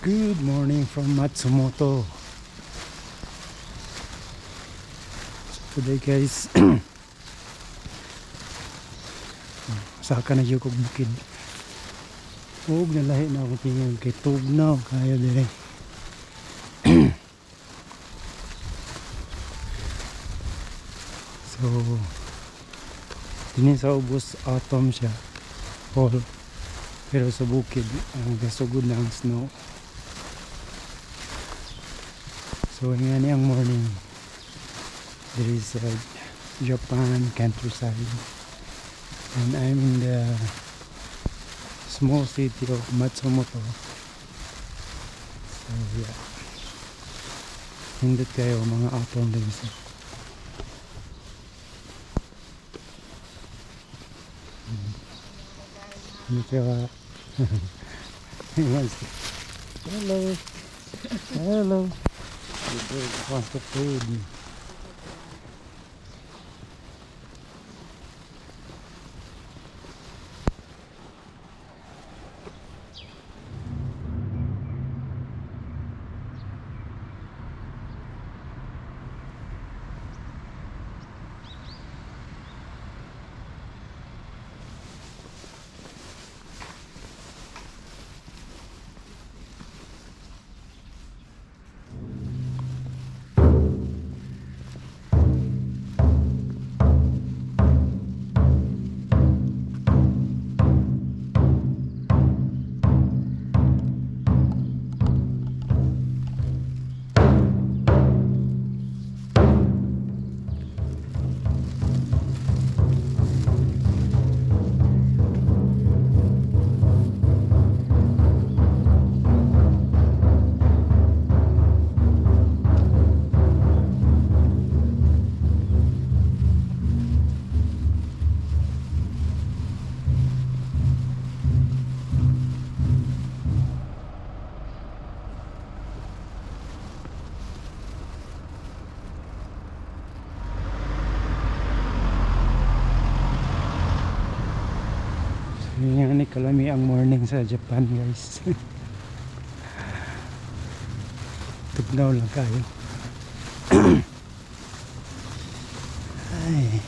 Good morning from Matsumoto. Today guys, saka na yung kong bukid. Huwag nalahi na akong tingin kay tugnaw kaya dire. So, din sa ubos autumn siya. Fall. Pero sa bukid, ang gasugod na ang snow. So, nga ni ang morning. There is Japan countryside. And I'm in the small city of Matsumoto. So, yeah. Hindot kayo mga autumn leaves. Hello. Hello. The bird wants to food. Yan ni kalami ang morning sa Japan guys. Tugnaw lang kayo. Ay.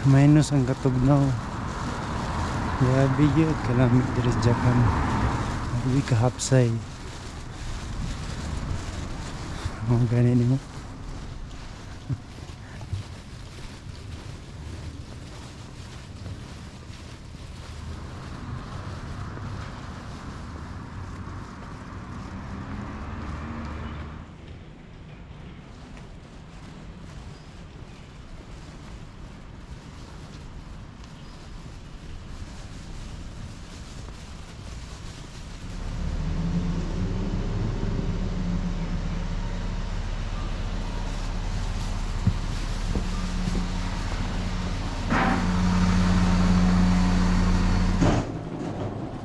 Minus ang katugnaw. Grabe yun kalami dito sa Japan. Hindi kahapsay. Ang ganin mo.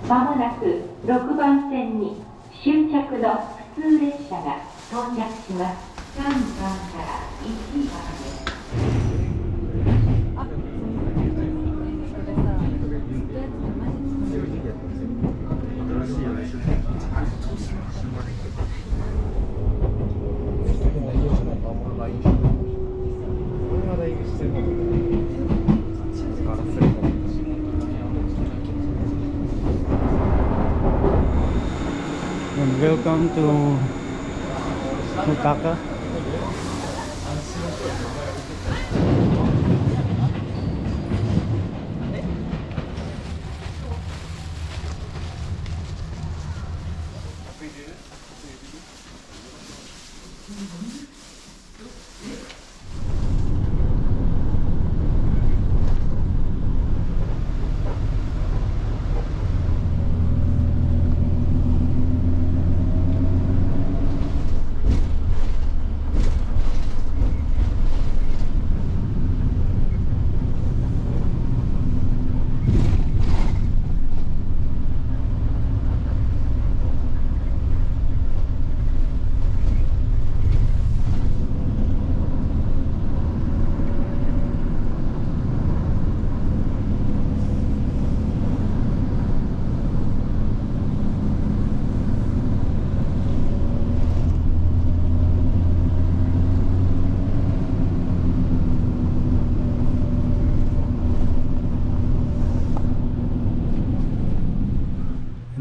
まもなく6番線に終着の普通列車が到着します。3番から1番です。And welcome to Osaka.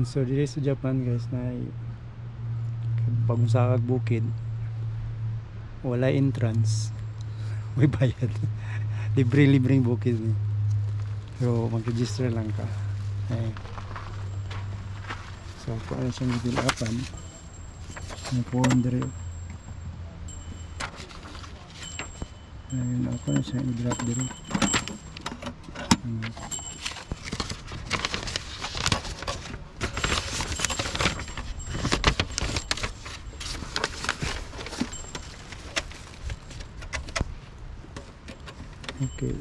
So dito sa Japan guys na pag sa bukid wala entrance, may bayad. Libre-libreng bukid ni. So mag-register lang ka. Eh. So kung ano siyang gibilapan, may phone diri. Ayun, ako na siyang i-drop diri. Okay.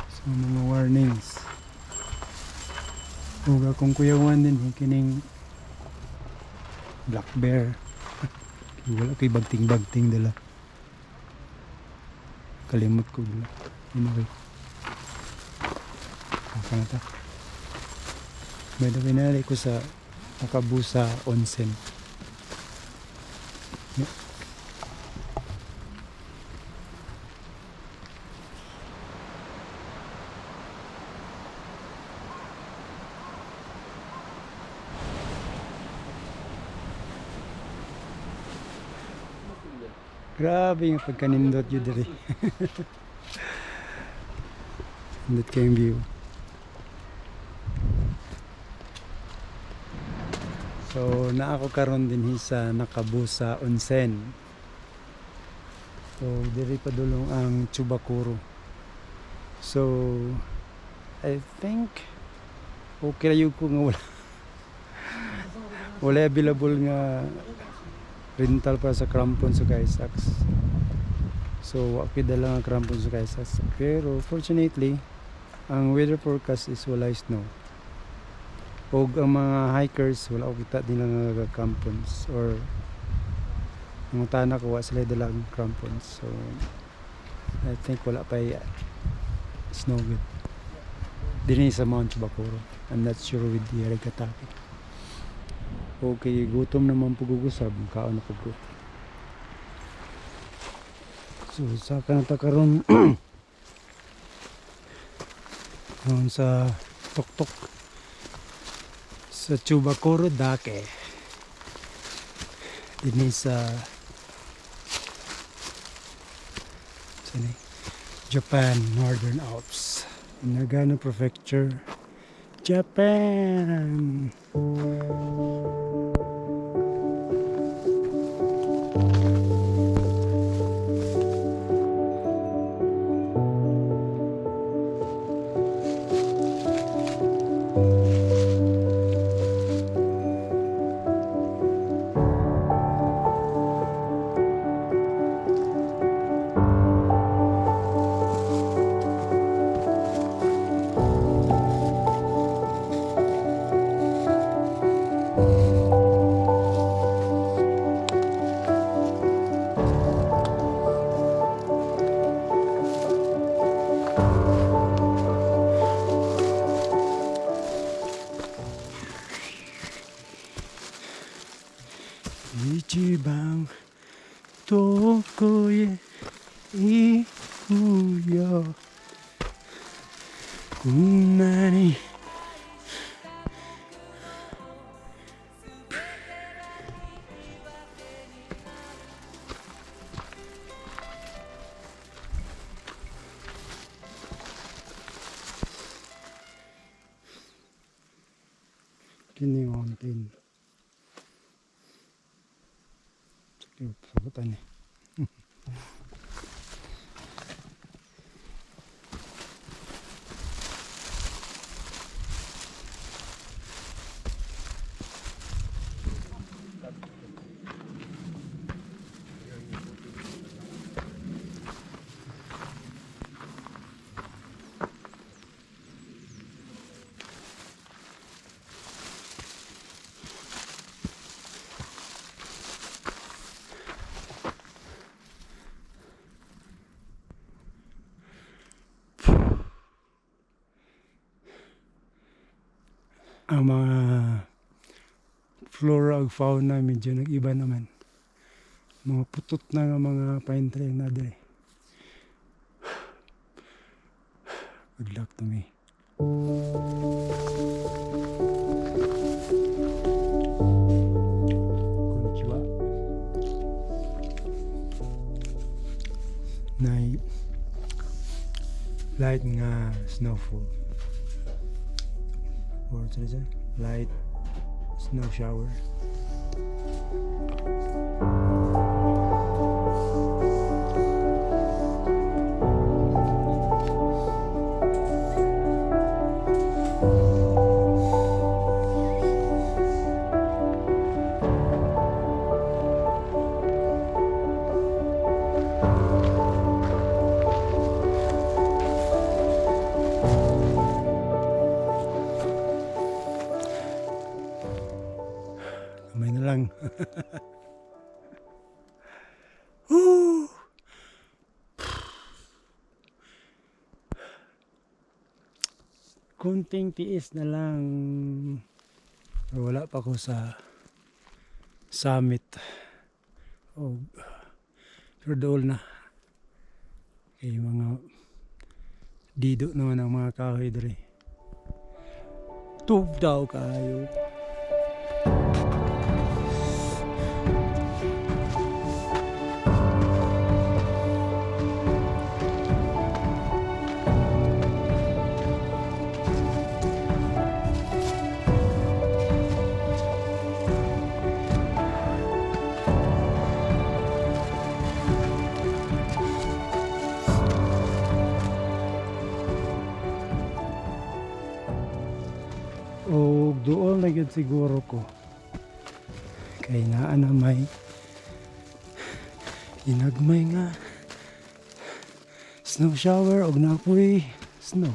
So mga warnings. Huwag akong kuyawan din kining black bear. Wala kay bagting-bagting dala. Kalimot ko dala. Anyway. Aka na ta. May pinali ko sa Nakabusa Onsen. Grabe yung pagkanindot yun diri. Nindot kayong view. So naa ko karon din sa Nakabusa Onsen. So diri pa dulong ang Chubakuro. So I think okay ra yun ko nga wala available nga rental para sa crampon sa Kaisax. So wala dala nga crampon sa Kaisax. Pero fortunately ang weather forecast is wala snow. Og ang mga hikers wala ko kita din nga crampons or mga tana ko wala sila dalang crampons. So I think wala pa snow good din sa Mount Chubacuro. I'm not sure with the Arigataki. Okay, gutom naman pagugusab kaon na pagko. So sa kanata karon sa tuktok sa Chubacuro Dake din sa Japan Northern Alps, Nagano Prefecture, Japan. Ichiban tokoへ行くよこんなにKini mountain. Sabutan eh. Ang mga flora ug fauna medyo nag-iba naman. Mga putot na nga mga pine tree na dere. Good luck to me. na light nga snowfall or light snow shower. Kamay na lang. Woo! Kunting tiis na lang. Pero wala pa ako sa summit. Oh, pero dool na. Kaya mga dido naman ang mga kahoy dali. Tub daw kayo. O doon na gyud siguro ko kay naa na may inagmay nga snow shower og napoy snow.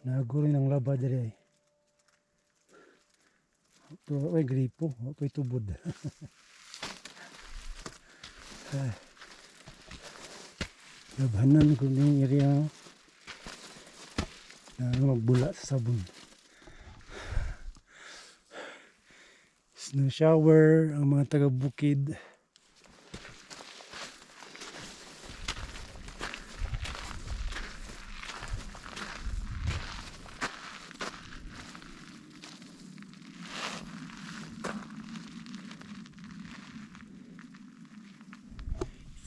Naguri ng laba diri. Ito ay gripo, ako'y tubod. Labanan ko ng area na magbula sa sabon. Snow shower, ang mga taga-bukid.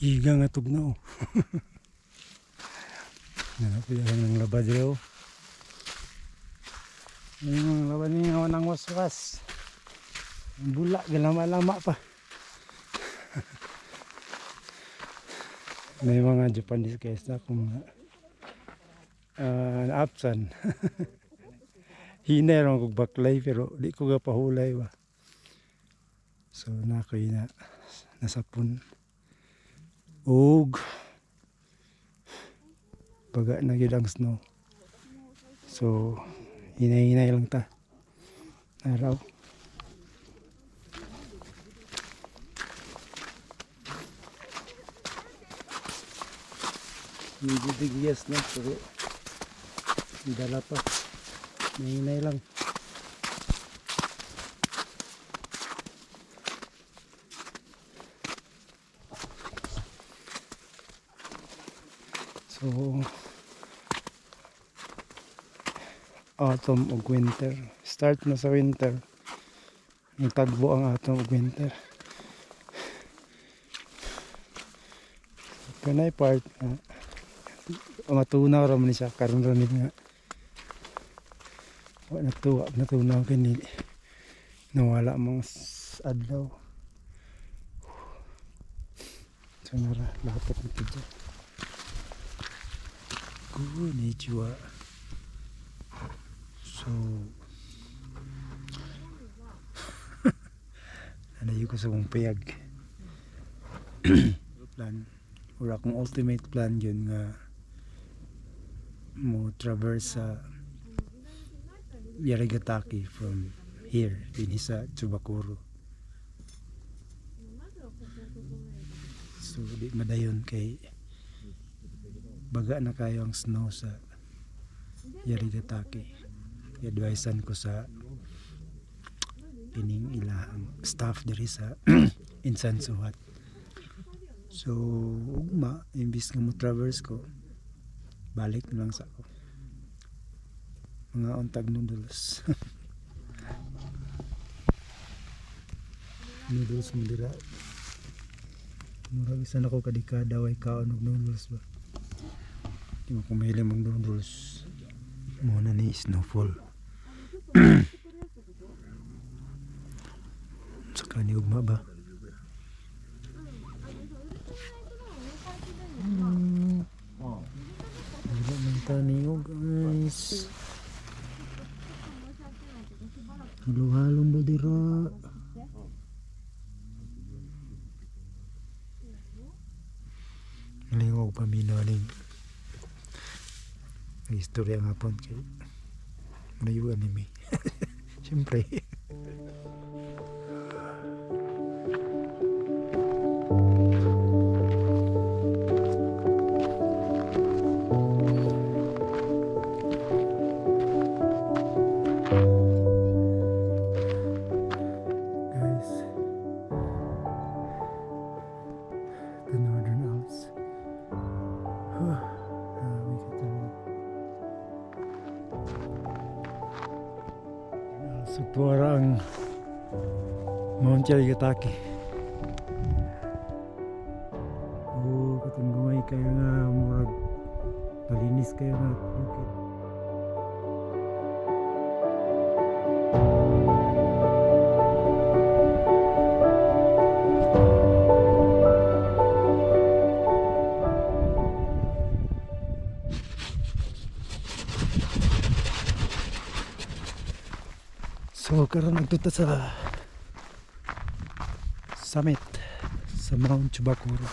Iga nga tugnaw. Nanapilahan ng laba dito. Yung laba niya ng waswas. Bula, galama-lama pa. May mga Japanese guys na kung naapsan. Hinay rin kong baklay pero di ko pahulay ba. So nakoy na nasapon. Og baga na gyud ang snow. So hinay-hinay lang ta. Araw. Medyo bigyas na pero dala pa. Hinay lang. So, autumn ug winter. Start na sa winter. Nagtagbo ang autumn ug winter. Kanay part nga matunaw ra man siya karon ra nga. Wa natunaw kini. Nawala mang adlaw. So nara lapot nito dyan. Konnichiwa. So nanayo ko sa kong payag. Plan or akong ultimate plan yun nga mo traverse sa Yarigataki from here din sa Tsubakuro. So di madayon kay baga na kayo ang snow sa Yarigataki. I-advisean ko sa pining ilahang staff diri sa Insan Suhat. So ugma imbis nga mo traverse ko balik na lang sa ako. Mga untag noodles. Noodles mo dira. Murag isa na ko kadikada way kaon og noodles ba. Di mo kumili mong noodles. Muna ni snowfall. Saka ni ugma ba? Wala man taniyo guys. Halo-halong ba dira? Lingog paminaling. Ang istorya nga po kay Malayo anime. Siyempre. Guys, the Northern Alps. Grabe ka talaga. So tuwara ang Mount Yataki. Oh, katunggumay kayo nga murag palinis kayo nga bukit. So karon nagtuta sa summit sa Mount Chubacuro.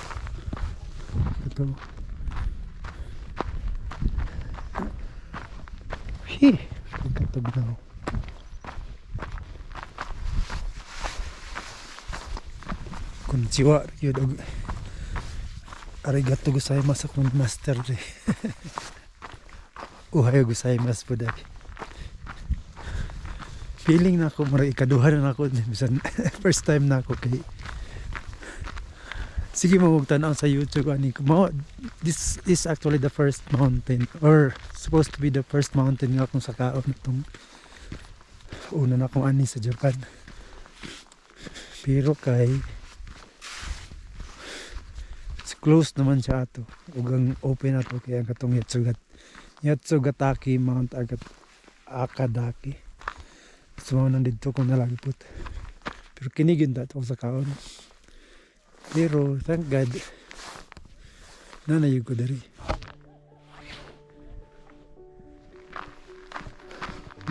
Ito. Pagkatagnaw. Konnichiwa yun og arigato gozaimasu sa kong master de. Ohayo gozaimasu po dali. Feeling na ako, marang ikaduha na ako. Bisan, first time na ako kay... Sige mo magtanaw sa YouTube. This is actually the first mountain. Or supposed to be the first mountain nga akong sakaon. Itong una na akong ani sa Japan. Pero kay... close naman siya ato. Ugang open ato kaya ang katong Yatsugatake Mount Akadaki. So nandito ko nalagipot. Pero kinigin dato sa kaon. Pero thank God nanayog ko dari.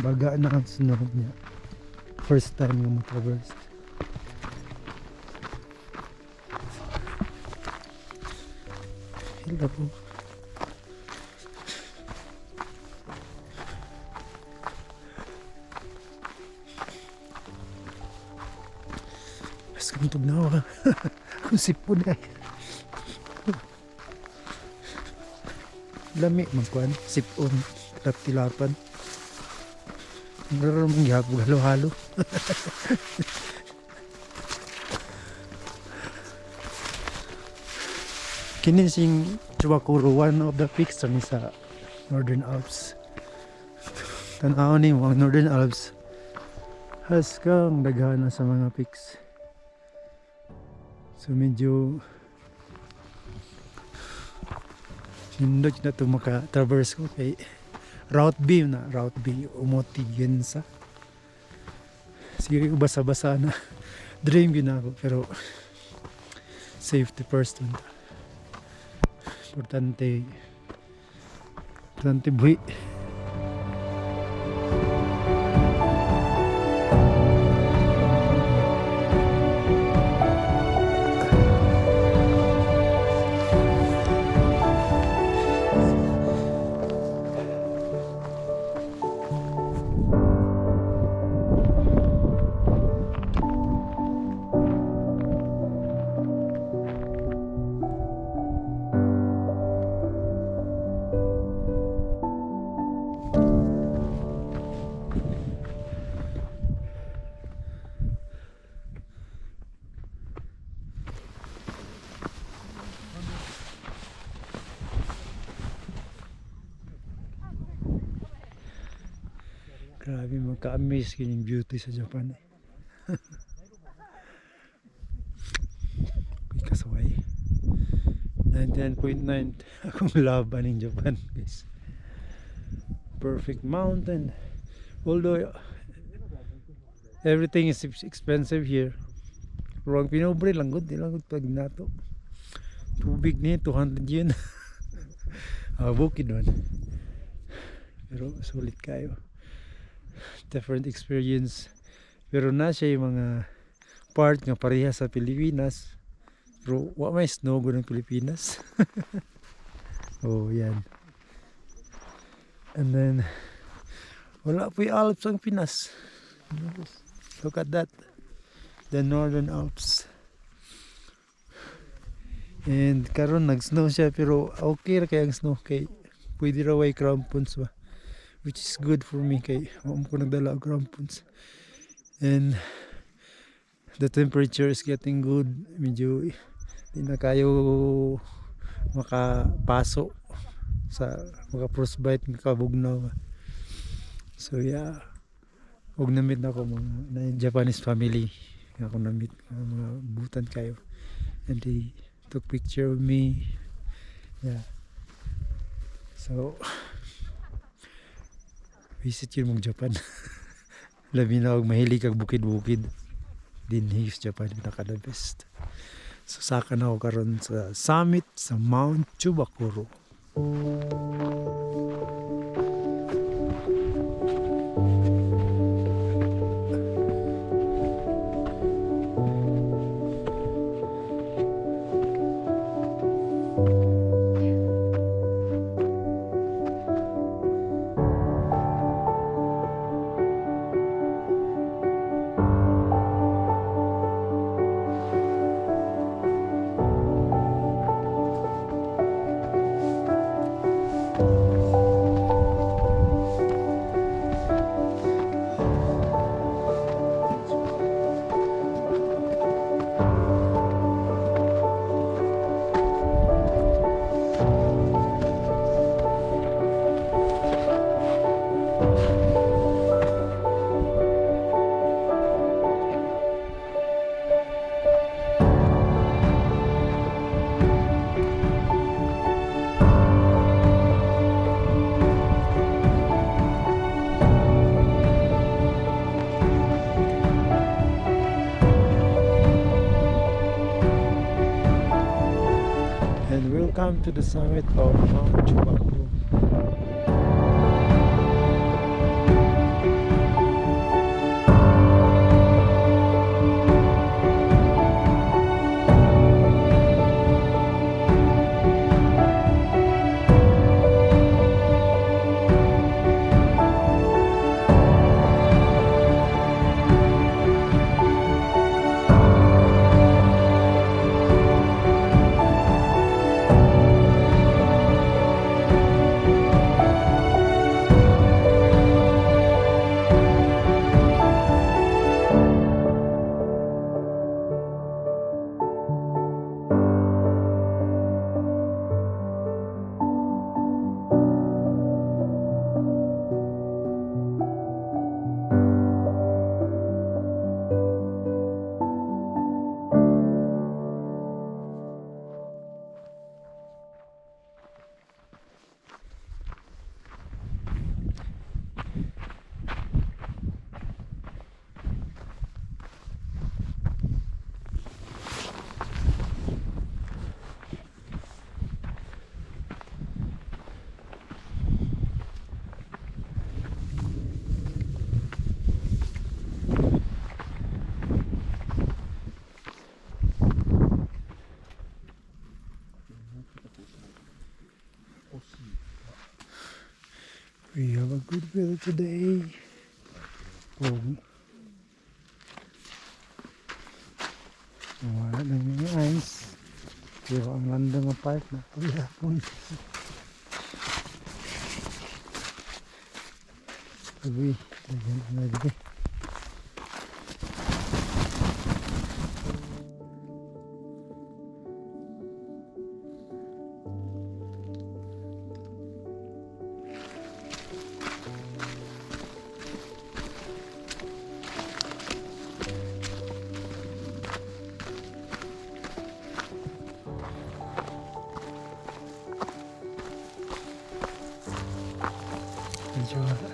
Baga na ang sunod niya. First time nga mo-traverse. Hilda po. Kung tugnaw ka. Kung sipon ay. Lami magkuhan. Sipon. Tilapan. Meron mong gihapog halo-halo. Kinin sing Chubacuro, one of the peaks sa Northern Alps. Tanaw ni mo ang Northern Alps. Has kang daghana sa mga peaks. So medyo nindot na ito maka-traverse ko kay Route B Umoti Ginza. Sige ko basa-basa na dream yun ako pero safety first one. Importante buhi. Grabe, magka-amaze yung beauty sa Japan. Uy, kasaway. 99.9 akong laban in Japan, guys. Perfect mountain. Although everything is expensive here. Pero ang pinobre lang good, di lang good pag nato. Tubig ni 200 yun. Bukid man. Pero sulit kayo. Different experience. Pero na siya yung mga part nga pareha sa Pilipinas. Pero wa may snow go ng Pilipinas. Oh, yan. And then wala po yung Alps ang Pinas. Look at that. The Northern Alps. And karon nag-snow siya pero okay ra kay ang snow kay pwede ra way crampons ba. Which is good for me kay mo ko nagdala og crampons. And the temperature is getting good. Medyo di na kayo makapaso sa mga frostbite nga kabugnaw. So yeah. Og namit na ko mga Japanese family. Ako namit mga butan kayo. And they took picture of me. Yeah. So visit yun mong Japan. Labi na og mahilig kag bukid-bukid. Dinhi sa Japan pinaka the best. So saka na ako karon sa summit sa Mount Chubakuro. And welcome to the summit of Mount Chubakuro. We have a good weather today. Oh. Wala lang mga ice. Pero ang landa ng park na pagihapon. Sabi, lagyan na lagi. medyo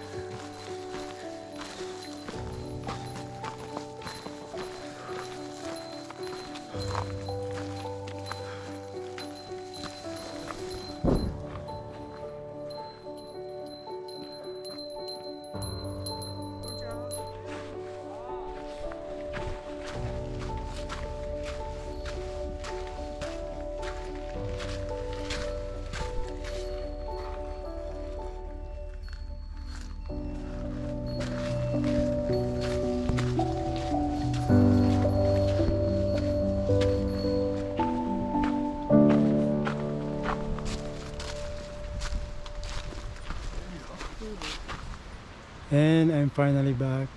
and I'm finally back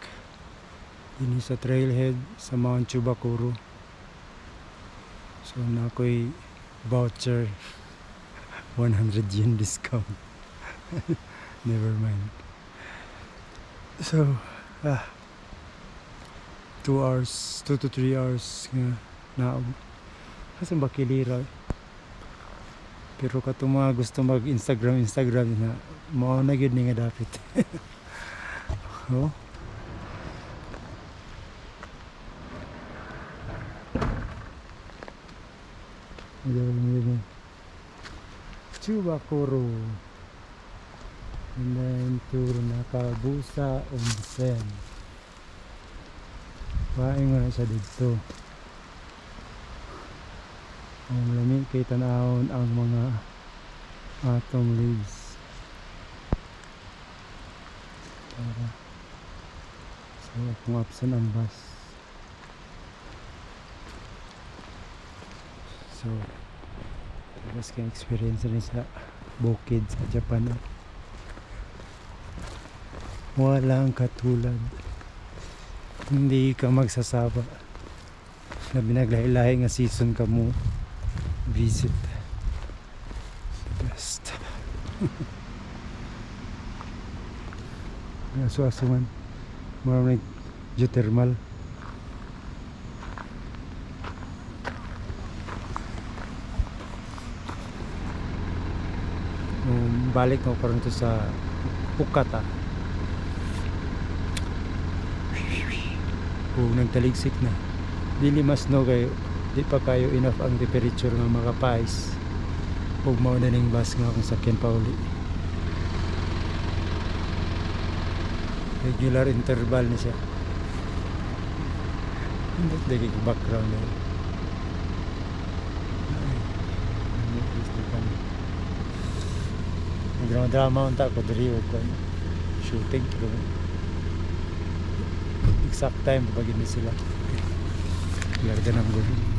din sa trailhead sa Mount Chubacuru. So na ako'y voucher 100 yen discount. Never mind. So 2 hours, 2 to 3 hours nga na kasi bakilira. Pero katong mga gusto mag Instagram na mao na gyud ni nga dapat. Oh. Chubacuru. And then to Nakabusa Onsen. Paing nga siya dito. Ang lamig kay tanahon ang mga autumn leaves. So kung absent ang bus. So tapos kaya experience rin sa bukid sa Japan. Walang katulad. Hindi ka magsasaba na binaglahi-lahi nga season ka mo visit. Best. Aso-asuman maraming geothermal. Balik mo parang to sa Pukata. Kung nagtaligsik na dili mas no kayo, di pa kayo enough ang temperature nga makapais ug mao na ning bus nga kung sakyan pa uli. Regular interval na siya. Hindi dagig background na drama unta ko diri og shooting pero exact time pag hindi sila larga ng gulo.